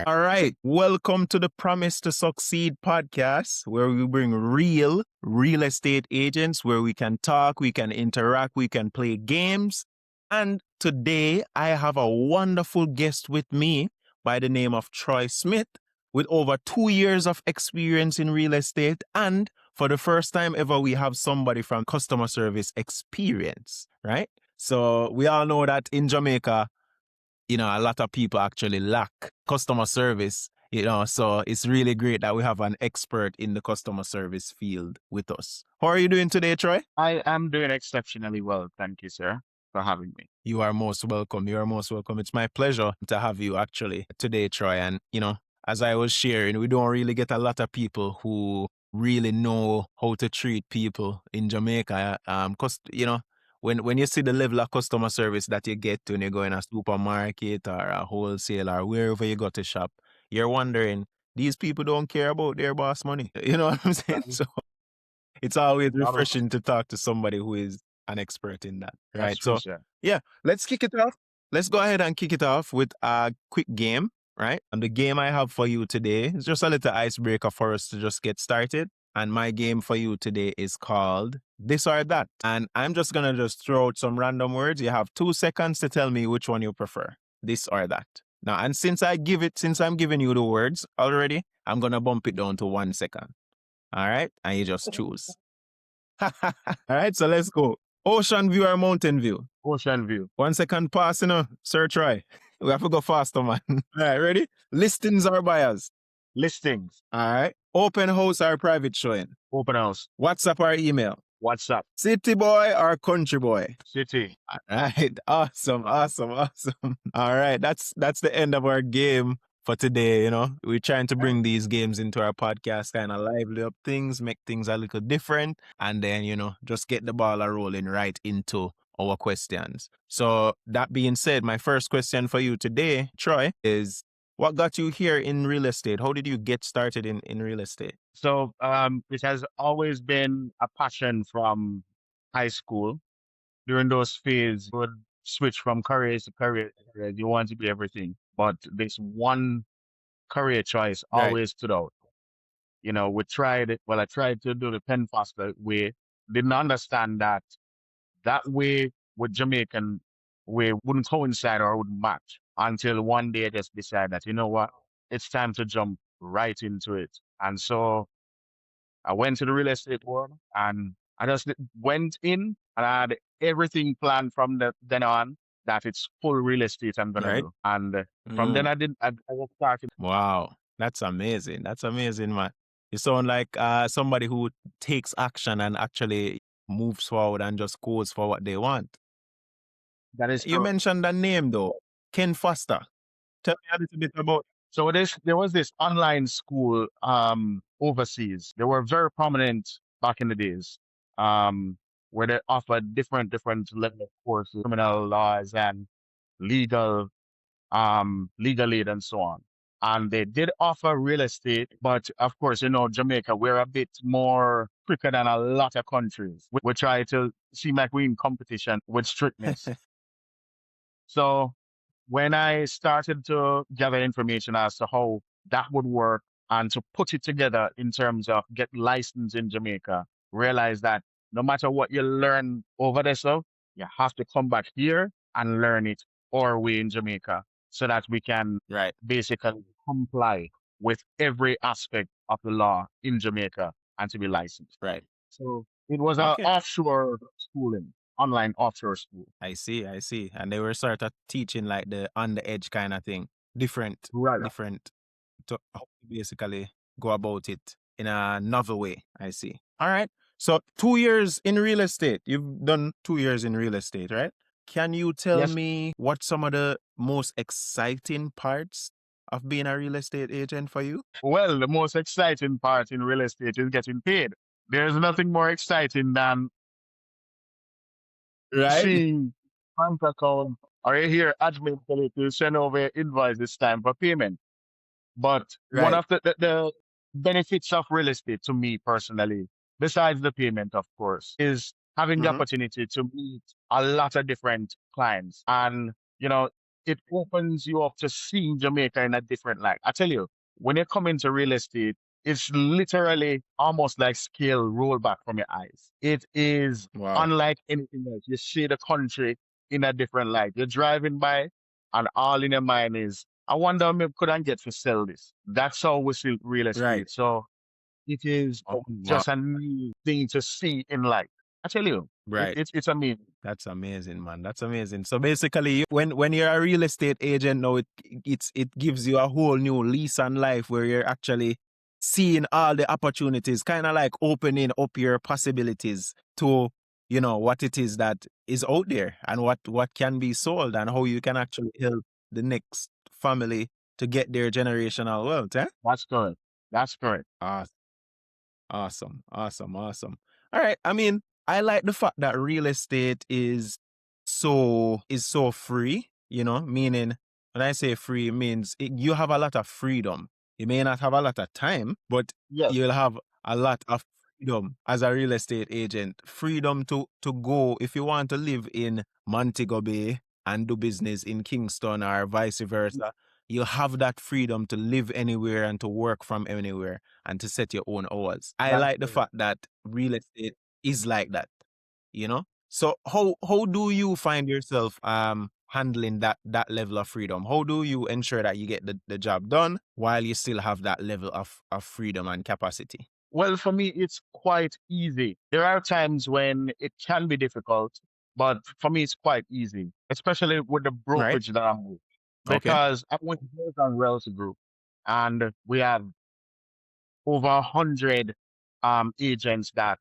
All right. Welcome to the Promise to Succeed podcast, where we bring real estate agents, where we can talk, we can interact, we can play games. And today I have a wonderful guest with me by the name of Troy Smith, with over 2 years of experience in real estate. And for the first time ever, we have somebody from customer service experience, right? So we all know that in Jamaica, a lot of people actually lack customer service, so it's really great that we have an expert in the customer service field with us. How are you doing today, Troy? I am doing exceptionally well. Thank you, sir, for having me. You are most welcome. You are most welcome. It's my pleasure to have you actually today, Troy. And, as I was sharing, we don't really get a lot of people who really know how to treat people in Jamaica. When you see the level of customer service that you get when you go in a supermarket or a wholesale or wherever you go to shop, you're wondering, these people don't care about their boss money. You know what I'm saying? So it's always refreshing to talk to somebody who is an expert in that, right? That's true, So sir. yeah, let's kick it off. Let's go ahead and kick it off with a quick game, right? And the game I have for you today is just a little icebreaker for us to just get started. And my game for you today is called This or That. And I'm just going to just throw out some random words. You have 2 seconds to tell me which one you prefer, this or that. Now, and since I'm giving you the words already, I'm going to bump it down to 1 second. All right? And you just choose. All right, so let's go. Ocean view or mountain view? Ocean view. 1 second pass, Sir Troy. We have to go faster, man. All right, ready? Listings or buyers? Listings. All right. Open house or private showing? Open house. WhatsApp or email? WhatsApp. City boy or country boy? City. All right. Awesome. All right. That's the end of our game for today. We're trying to bring these games into our podcast, kind of lively up things, make things a little different, and then, just get the ball rolling right into our questions. So that being said, my first question for you today, Troy, is what got you here in real estate? How did you get started in real estate? So it has always been a passion from high school. During those phases, you would switch from career to career. You want to be everything. But this one career choice always stood out. We tried it. Well, I tried to do the pen faster way. Didn't understand that way with Jamaican way wouldn't coincide or wouldn't match until one day I just decided that, you know what, it's time to jump right into it. And so I went to the real estate world and I just went in and I had everything planned from then on that it's full real estate I'm going to do. And from then I just started. Wow. That's amazing. That's amazing, man. You sound like somebody who takes action and actually moves forward and just goes for what they want. That is You correct. mentioned the name though, Ken Foster. Tell me a little bit about. So there was this online school overseas. They were very prominent back in the days, where they offered different level of courses, criminal laws and legal aid and so on. And they did offer real estate, but of course, Jamaica, we're a bit more quicker than a lot of countries. We try to seem like we're in competition with strictness. So when I started to gather information as to how that would work and to put it together in terms of get licensed in Jamaica, realize that no matter what you learn over there, so you have to come back here and learn it our way in Jamaica so that we can basically comply with every aspect of the law in Jamaica and to be licensed. Right. So it was an offshore schooling. Online offshore school. I see. And they were sort of teaching like the on the edge kind of thing. Different to how to basically go about it in a novel way. I see. All right. So 2 years in real estate. You've done 2 years in real estate, right? Can you tell me what some of the most exciting parts of being a real estate agent for you? Well, the most exciting part in real estate is getting paid. There's nothing more exciting than seeing bank account or you hear admin tell you to send over your invoice this time for payment. But one of the benefits of real estate to me personally, besides the payment, of course, is having the opportunity to meet a lot of different clients. And, it opens you up to seeing Jamaica in a different light. I tell you, when you come into real estate, it's literally almost like scale roll back from your eyes. It is Wow. unlike anything else. You see the country in a different light. You're driving by, and all in your mind is, I wonder if could I get to sell this. That's how we see real Right. estate. So it is Oh, wow. just a new thing to see in life. I tell you, Right. it's amazing. That's amazing, man. That's amazing. So basically, when you're a real estate agent now, it gives you a whole new lease on life where you're actually seeing all the opportunities, kind of like opening up your possibilities to what it is that is out there and what can be sold and how you can actually help the next family to get their generational wealth. Eh? That's correct. That's correct. Awesome, awesome, awesome. All right. I mean, I like the fact that real estate is so free, meaning when I say free, it means you have a lot of freedom. You may not have a lot of time, but Yes, you'll have a lot of freedom as a real estate agent. Freedom to go if you want to live in Montego Bay and do business in Kingston or vice versa. You have that freedom to live anywhere and to work from anywhere and to set your own hours. I that's like the correct. fact that real estate is like that, you know? So how do you find yourself handling that level of freedom? How do you ensure that you get the job done while you still have that level of freedom and capacity? Well, for me, it's quite easy. There are times when it can be difficult, but for me, it's quite easy, especially with the Right? brokerage that I'm with, Okay. because I'm with on Realtor Group, and we have over 100 agents that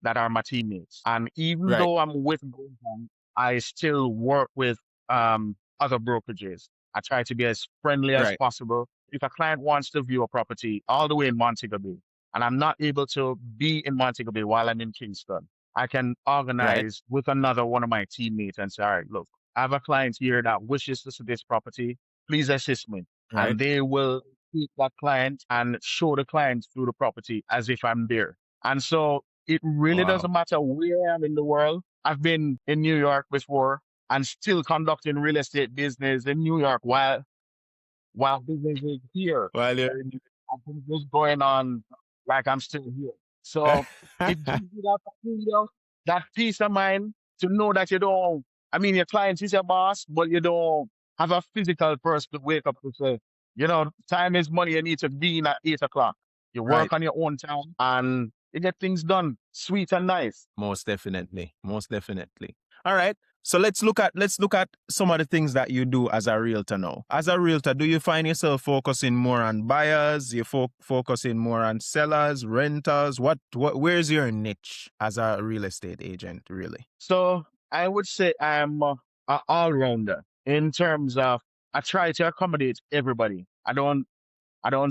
are my teammates. And even Right. though I'm with Golden, I still work with other brokerages. I try to be as friendly as Right. possible. If a client wants to view a property all the way in Montego Bay, and I'm not able to be in Montego Bay while I'm in Kingston, I can Right. organize with another one of my teammates and say, all right, look, I have a client here that wishes to see this property. Please assist me. Right. And they will take that client and show the client through the property as if I'm there. And so it really Wow. doesn't matter where I am in the world. I've been in New York before and still conducting real estate business in New York while business is here. While you're in And things is going on like I'm still here. So it gives you that freedom, that peace of mind to know that you don't, I mean, your client is your boss, but you don't have a physical person to wake up to say, time is money. You need to be in at 8 o'clock. You Right. work on your own time and you get things done sweet and nice. Most definitely. Most definitely. All right. So let's look at some of the things that you do as a realtor now. As a realtor, do you find yourself focusing more on buyers? You focusing more on sellers, renters? What where's your niche as a real estate agent, really? So I would say I'm a all-rounder in terms of I try to accommodate everybody. I don't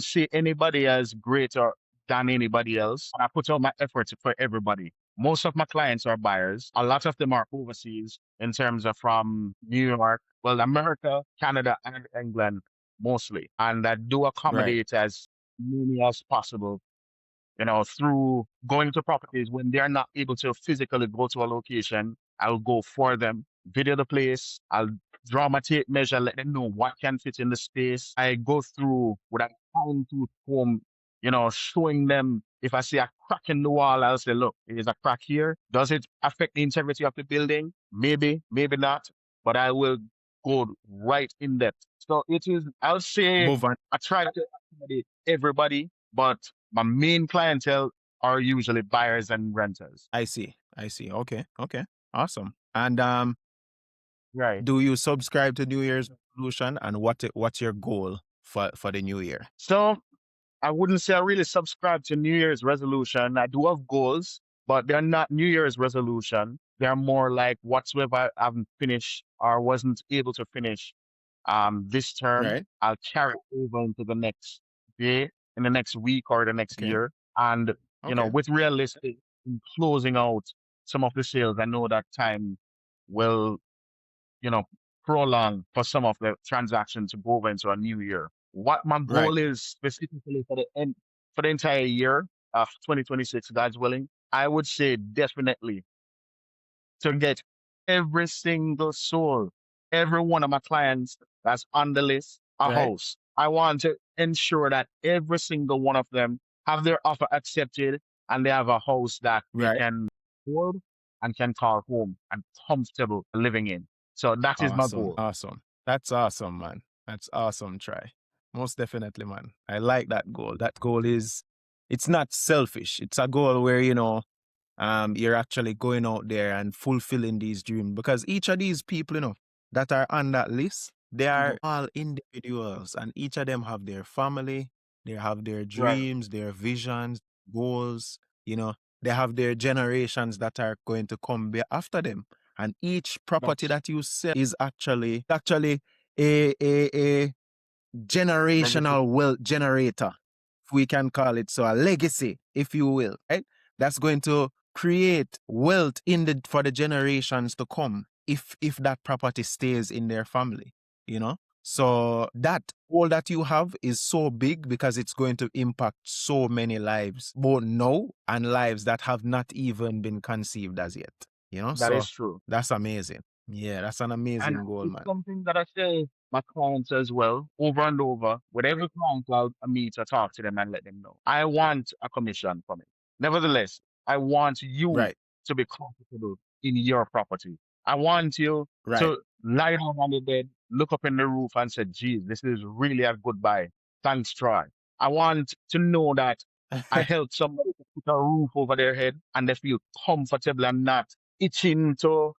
see anybody as greater than anybody else. I put all my efforts for everybody. Most of my clients are buyers. A lot of them are overseas in terms of from New York, well, America, Canada, and England mostly. And I do Right. accommodate as many as possible, through going to properties when they're not able to physically go to a location. I'll go for them, video the place. I'll draw my tape measure, let them know what can fit in the space. I go through with a fine tooth comb, showing them if I see a crack in the wall, I'll say, look, there's a crack here. Does it affect the integrity of the building? Maybe, maybe not. But I will go right in depth. So it is, I'll say, Move on. I try to accommodate everybody, but my main clientele are usually buyers and renters. I see. I see. Okay. Okay. Awesome. And Right. do you subscribe to New Year's resolution and what's your goal for the new year? So I wouldn't say I really subscribe to New Year's resolution. I do have goals, but they're not New Year's resolution. They're more like whatsoever I haven't finished or wasn't able to finish this term, Right? I'll carry over into the next day, in the next week or the next Okay. year. And, Okay. with realistic in closing out some of the sales, I know that time will, you know, prolong for some of the transactions to go over into a new year. What my Right. goal is specifically for the entire year of 2026, God's willing, I would say definitely to get every single soul. every one of my clients that's on the list a Right. house. I want to ensure that every single one of them have their offer accepted and they have a house that they Right. can afford and can call home and comfortable living in. So that is my Awesome. goal. Awesome. That's awesome, man. That's awesome, try. Most definitely, man. I like that goal. That goal is, it's not selfish. It's a goal where, you're actually going out there and fulfilling these dreams, because each of these people, that are on that list, they are Mhm. all individuals, and each of them have their family, they have their Right. dreams, their visions, goals, they have their generations that are going to come after them. And each property That's that you sell is actually a legacy. generational wealth generator, if we can call it so, a legacy, if you will, right? That's going to create wealth for the generations to come, if that property stays in their family, you know. So that all that you have is so big because it's going to impact so many lives, both now and lives that have not even been conceived as yet. That So is true. that's amazing. Yeah, that's an And amazing goal, it's man. something that I tell my clients as well, over and over. With every client I meet, I talk to them and let them know. I want a commission from it. Nevertheless, I want you Right, to be comfortable in your property. I want you right, to lie down on the bed, look up in the roof and say, geez, this is really a good buy. Thanks, Troy. I want to know that I helped somebody to put a roof over their head and they feel comfortable and not itching to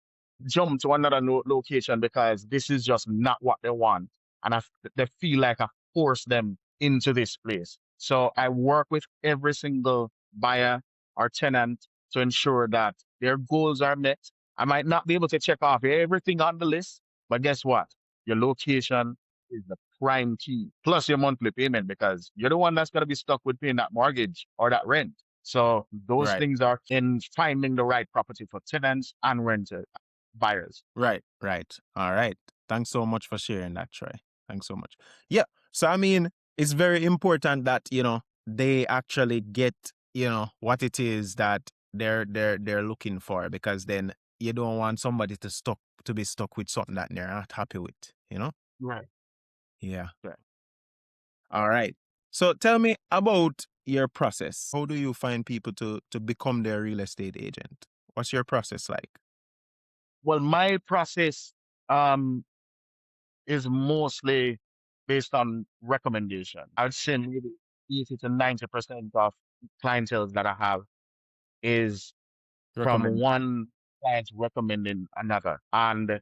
jump to another location because this is just not what they want. And they feel like I force them into this place. So I work with every single buyer or tenant to ensure that their goals are met. I might not be able to check off everything on the list, but guess what? Your location is the prime key, plus your monthly payment, because you're the one that's going to be stuck with paying that mortgage or that rent. So those right. things are in finding the right property for tenants and renters buyers. Right, right. All right. Thanks so much for sharing that, Troy. Thanks so much. Yeah. So I mean, it's very important that, they actually get, what it is that they're looking for, because then you don't want somebody to be stuck with something that they're not happy with. Right. Yeah. Right. All right. So tell me about your process. How do you find people to become their real estate agent? What's your process like? Well, my process um, is mostly based on recommendation. I would say maybe 80 to 90% of clientele that I have is from Recommend. one client recommending another. And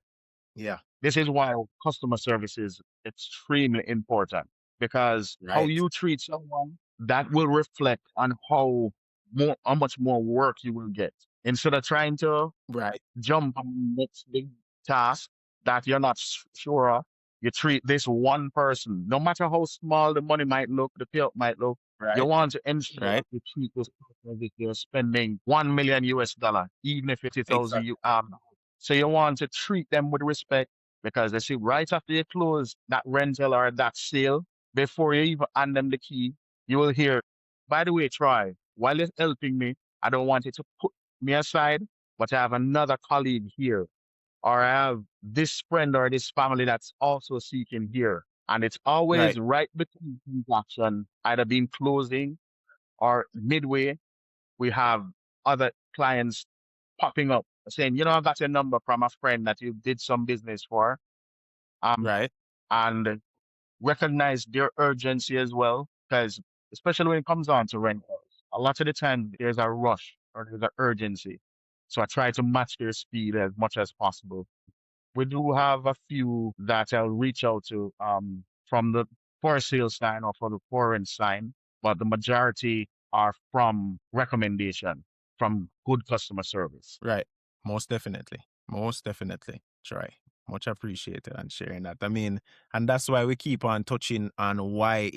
Yeah. this is why customer service is extremely important, because how Right. you treat someone, that will reflect on how much more work you will get. Instead of trying to Right. jump on the next big task that you're not sure of, you treat this one person, no matter how small the money might look, the payout might look, you Right. want to ensure Right. that you treat this person as if you're spending 1 million US dollar, even if it's 50,000 Exactly. so you want to treat them with respect, because they see right after you close that rental or that sale, before you even hand them the key, you will hear, by the way, Troy, while you're helping me, I don't want you to put me aside, but I have another colleague here, or I have this friend or this family that's also seeking here. And it's always Right. right between transaction, either being closing or midway, we have other clients popping up saying, I got your number from a friend that you did some business for. Um, Right. and recognize their urgency as well, because especially when it comes on to rentals, a lot of the time there's a rush or there's an urgency. So I try to match their speed as much as possible. We do have a few that I'll reach out to from the for sale sign or for the foreign sign, but the majority are from recommendation, from good customer service. Right. Most definitely. Most definitely. Try. Much appreciated and sharing that. I mean, and that's why we keep on touching on why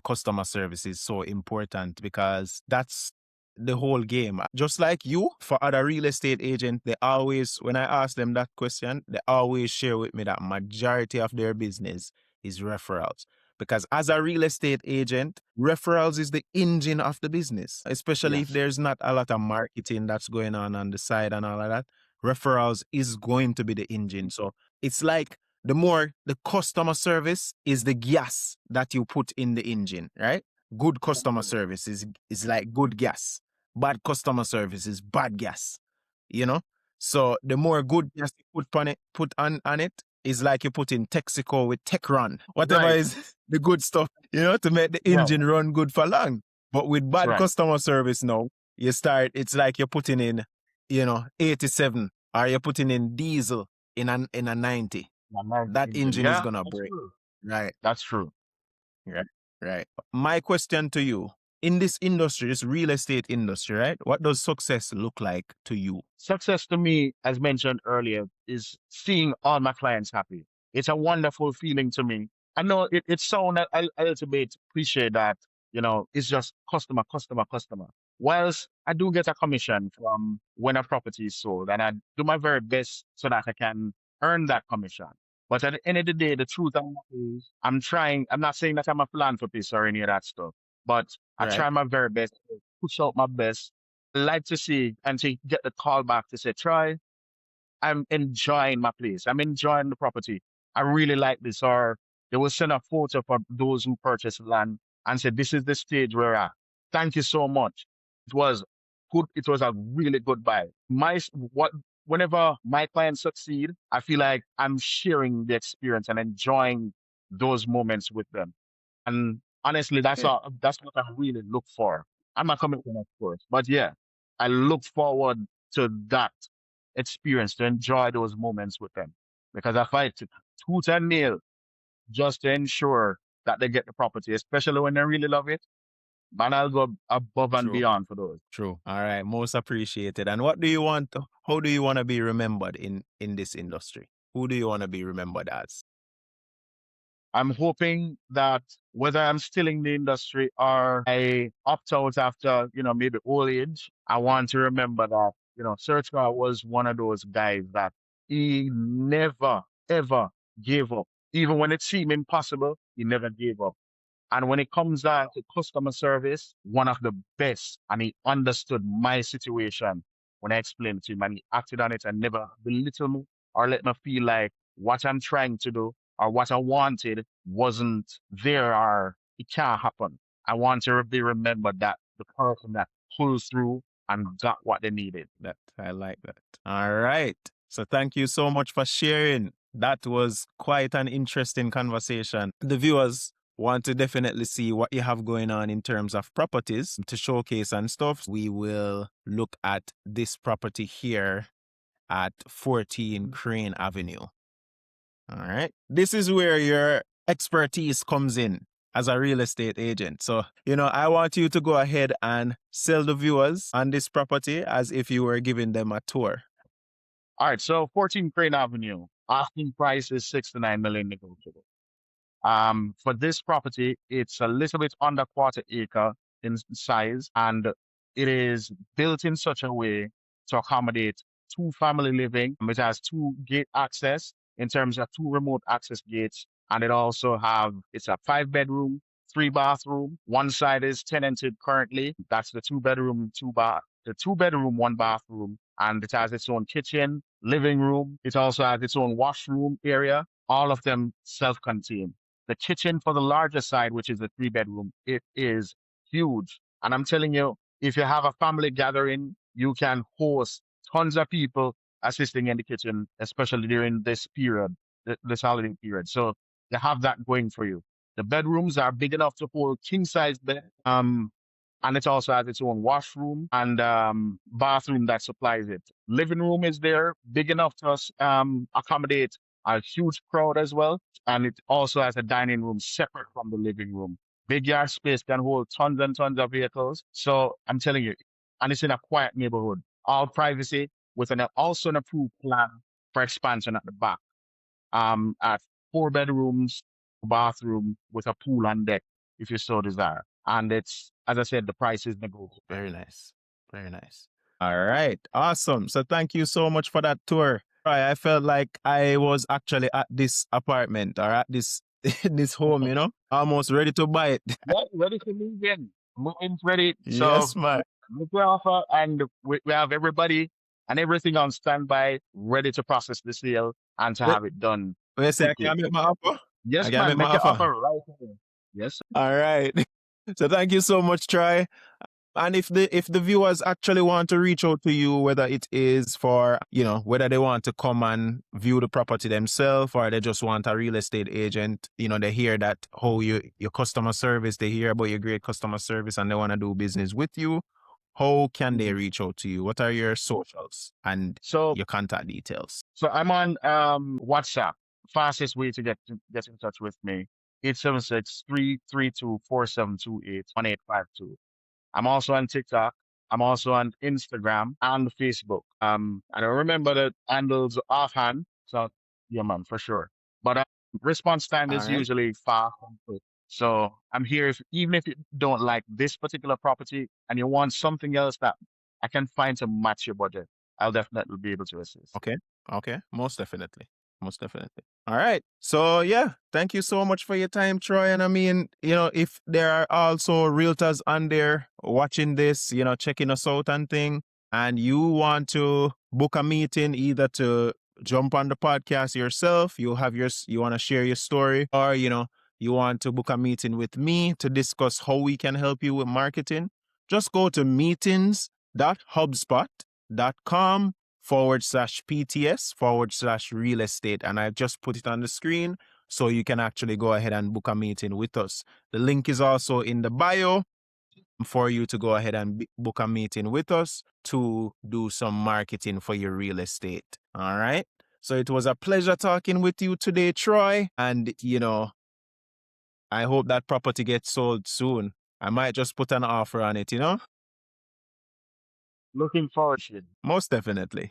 customer service is so important, because that's the whole game. Just like you, for other real estate agents, when I ask them that question, they always share with me that majority of their business is referrals. Because as a real estate agent, referrals is the engine of the business, especially if Yes. there's not a lot of marketing that's going on the side and all of that. referrals is going to be the engine. So it's like the more the customer service is the gas that you put in the engine, right? Good customer service is like good gas. Bad customer service is bad gas, you know? So the more good gas you put on it, is like you put in Texaco with Techron, whatever Right. is the good stuff, to make the Right. engine run good for long. But with That's bad right. customer service now, it's like you're putting in, 87, or you're putting in diesel in a 90. My man's That engine. engine is Yeah, gonna that's break. true. Right, That's true. right, right. My question to you, in this industry, this real estate industry, right? What does success look like to you? Success to me, as mentioned earlier, is seeing all my clients happy. It's a wonderful feeling to me. I know it sounds a little bit cliche that, it's just customer, customer, customer. Whilst I do get a commission from when a property is sold, and I do my very best so that I can earn that commission. But at the end of the day, the truth is I'm not saying that I'm a philanthropist or any of that stuff, but I Right. try my very best to push out my best. I like to see and to get the call back to say, Troy, I'm enjoying my place. I'm enjoying the property. I really like this. Or they will send a photo for those who purchase land and say, this is the stage we're at. Thank you so much. It was good. It was a really good buy. Whenever my clients succeed, I feel like I'm sharing the experience and enjoying those moments with them. And honestly, Okay. that's what I really look for. I'm a commitment, of course, but yeah, I look forward to that experience to enjoy those moments with them because I fight tooth and nail just to ensure that they get the property, especially when they really love it. Man, I'll go above and True. beyond for those. True. All right. Most appreciated. And what do you want? How do you want to be remembered in this industry? Who do you want to be remembered as? I'm hoping that whether I'm still in the industry or I opt out after, maybe old age, I want to remember that, Sergio was one of those guys that he never, ever gave up. Even when it seemed impossible, he never gave up. And when it comes down to customer service, one of the best. And he understood my situation when I explained to him and he acted on it and never belittled me or let me feel like what I'm trying to do or what I wanted wasn't there or it can't happen. I want to be remembered that the person that pulled through and got what they needed. That I like that. All right. So thank you so much for sharing. That was quite an interesting conversation. The viewers want to definitely see what you have going on in terms of properties to showcase and stuff. We will look at this property here at 14 Crane Avenue. All right. This is where your expertise comes in as a real estate agent. So, I want you to go ahead and sell the viewers on this property as if you were giving them a tour. All right, so 14 Crane Avenue, asking price is 6 to 9 million negotiable. For this property, it's a little bit under quarter acre in size, and it is built in such a way to accommodate two family living. It has two gate access in terms of two remote access gates, and it's a 5 bedroom, 3 bathroom. One side is tenanted currently. That's the 2 bedroom, the 2 bedroom, 1 bathroom, and it has its own kitchen, living room. It also has its own washroom area. All of them self-contained. The kitchen for the larger side, which is the 3 bedroom, it is huge. And I'm telling you, if you have a family gathering, you can host tons of people assisting in the kitchen, especially during this period, this holiday period. So you have that going for you. The bedrooms are big enough to hold king size bed. And it also has its own washroom and bathroom that supplies it. Living room is there, big enough to accommodate a huge crowd as well. And it also has a dining room separate from the living room. Big yard space can hold tons and tons of vehicles. So I'm telling you, and it's in a quiet neighborhood, all privacy with also an approved plan for expansion at the back. At 4 bedrooms, bathroom with a pool on deck if you so desire. And it's, as I said, the price is negotiable. Very nice. Very nice. All right. Awesome. So thank you so much for that tour. I felt like I was actually at this apartment or at this this home, almost ready to buy it. Yeah, ready to move in. Move in ready. So Yes, man. make your offer and we have everybody and everything on standby, ready to process the sale and to Wait, have it done wait, say I quickly. can make my offer? I Yes, can man, make my make your offer. offer right away. Yes, sir. All right. So thank you so much, Troy. And if the viewers actually want to reach out to you, whether it is for, whether they want to come and view the property themselves or they just want a real estate agent, they hear that how your customer service, they hear about your great customer service and they want to do business with you, how can they Mhm. reach out to you? What are your socials and So, your contact details? so I'm on WhatsApp. Fastest way to get in touch with me. 876-332-4728-1852. I'm also on TikTok. I'm also on Instagram and Facebook. I don't remember the handles offhand, so yeah, man, for sure. But response time All is right. usually fast and quick. So I'm here if even if you don't like this particular property and you want something else that I can find to match your budget, I'll definitely be able to assist. Okay. Okay. Most definitely. Most definitely. All right. So yeah, thank you so much for your time, Troy. And I mean, if there are also realtors on there watching this, checking us out and thing, and you want to book a meeting either to jump on the podcast yourself, you want to share your story, or you want to book a meeting with me to discuss how we can help you with marketing, just go to meetings.hubspot.com/PTS/real estate. And I've just put it on the screen so you can actually go ahead and book a meeting with us. The link is also in the bio for you to go ahead and book a meeting with us to do some marketing for your real estate. All right. So it was a pleasure talking with you today, Troy. And, I hope that property gets sold soon. I might just put an offer on it, Looking forward to it. Most definitely.